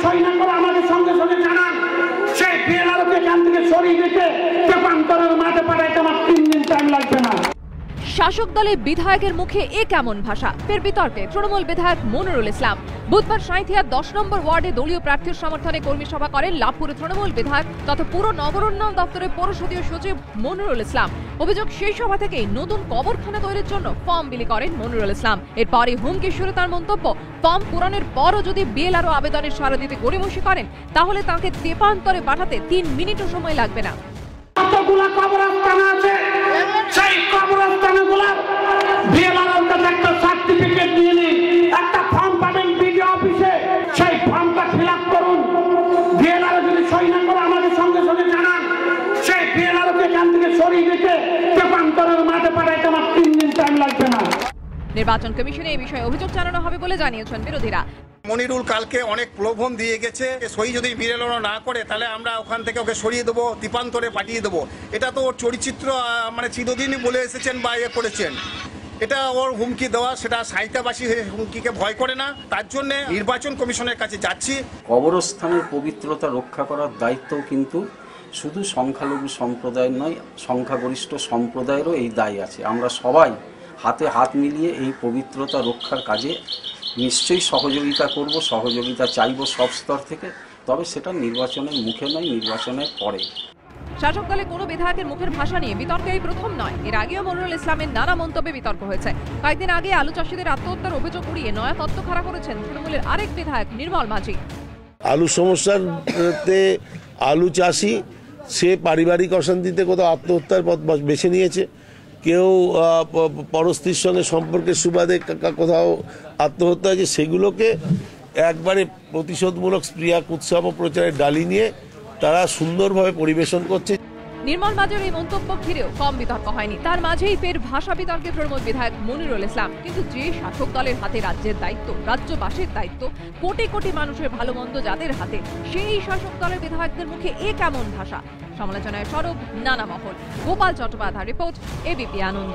সই না করে আমাদের সঙ্গে সঙ্গে জানান, সেই বিএলআরওকে এখান থেকে সরিয়ে দিতে তেপান্তরের মাঠে পাঠাইতে আমার 3 দিন টাইম লাগবে না। শাসক দলের বিধায়কের মুখে এ কেমন ভাষা? ফের বিতর্কে তৃণমূল বিধায়ক মনিরুল ইসলাম। বুধবার সাঁইথিয়ার 10 নম্বর ওয়ার্ডে দলীয় প্রার্থীর সমর্থনে কর্মী সভা করেন লাভপুরের তৃণমূল বিধায়ক তথা পুর নগর উন্নয়ন দপ্তরের পরিষদীয় সচিব মনিরুল ইসলাম। অভিযোগ, সেই সভা থেকেই নতুন কবরখানা তৈরির জন্য ফর্ম বিলি করেন মনিরুল ইসলাম। এরপরই হুমকি শুরু তার মন্তব্য, ফর্ম পূরণের পরও যদি বিএলআরও আবেদনের সাড়া দিতে গড়িমসি করেন তাহলে তাকে তেপান্তরে পাঠাতে 3 মিনিটও সময় লাগবে না। কতগুলা কবরস্থান আছে, সেই কবরস্থানগুলোর বিএলআরওর কাছে একটা সার্টিফিকেট নিয়ে নিন, একটা ফর্ম পাবেন বিডিও অফিসে, সেই ফর্মটা ফিল আপ করুন। বিএলআরও যদি সই না করে আমাদের সঙ্গে সঙ্গে জানান, সেই বিএলআরওকে এখান থেকে সরিয়ে দিতে তেপান্তরের মাঠে পাঠাইতে আমার 3 দিন টাইম লাগবে না। নির্বাচন কমিশনে এই বিষয়ে অভিযোগ জানানো হবে বলে জানিয়েছেন বিরোধীরা। মনিরুল কালকে অনেক প্রলোভন দিয়ে গেছে, সই যদি বিএলআরও না করে তাহলে আমরা ওখান থেকে ওকে সরিয়ে দেবো, দ্বীপান্তরে পাঠিয়ে দেবো। এটা তো ওর চরিত্র, মানে চিরদিনই বলে এসেছেন বা ইয়ে করেছেন। এটা ওর হুমকি দেওয়া, সেটা সাহিত্যবাসী হুমকিকে ভয় করে না, তার জন্য নির্বাচন কমিশনের কাছে যাচ্ছি। কবরস্থানের পবিত্রতা রক্ষা করার দায়িত্ব কিন্তু শুধু সংখ্যালঘু সম্প্রদায়ের নয়, সংখ্যাগরিষ্ঠ সম্প্রদায়েরও এই দায় আছে। আমরা সবাই হাতে হাত মিলিয়ে এই পবিত্রতা রক্ষার কাজে নিশ্চয়ই সহযোগিতা করব, সহযোগিতা চাইব সব স্তর থেকে, তবে সেটা নির্বাচনের মুখে নয়, নির্বাচনের পরে। শাসক দলে কোনো বিধায়কের মুখের ভাষা নিয়ে বিতর্ক এই প্রথম নয়। এর আগেও মনিরুল ইসলামের নানা মন্তব্যে বিতর্ক হয়েছে। কয়েকদিন আগে আলু চাষিদের আত্মহত্যার অভিযোগ উড়িয়ে নয়া তত্ত্ব খাড়া করেছেন তৃণমূলের আরেক বিধায়ক নির্মল মাঝি। আলু সমস্যাতে আলু চাষি সে পারিবারিক অশান্তিতে কোথাও আত্মহত্যার পথ বেছে নিয়েছে, কেউ পরস্ত্রীর সঙ্গে সম্পর্কের সুবাদে কোথাও আত্মহত্যা হয়েছে, সেগুলোকে একবারে প্রতিশোধমূলক স্প্রিয়া উৎসব প্রচারের ডালি নিয়ে তারা সুন্দরভাবে পরিবেশন করছে। নির্মল মাঝির এই মন্তব্য ঘিরেও কম বিতর্ক হয়নি। তার মাঝেই ফের ভাষা বিতর্কে তৃণমূল বিধায়ক মনিরুল ইসলাম। কিন্তু যে শাসক দলের হাতে রাজ্যের দায়িত্ব, রাজ্যবাসীর দায়িত্ব, কোটি কোটি মানুষের ভালো মন্দ যাদের হাতে, সেই শাসক দলের বিধায়কদের মুখে এ কেমন ভাষা? সমালোচনায় সরব নানা মহল। গোপাল চট্টোপাধ্যায় রিপোর্ট, এবিপি আনন্দ।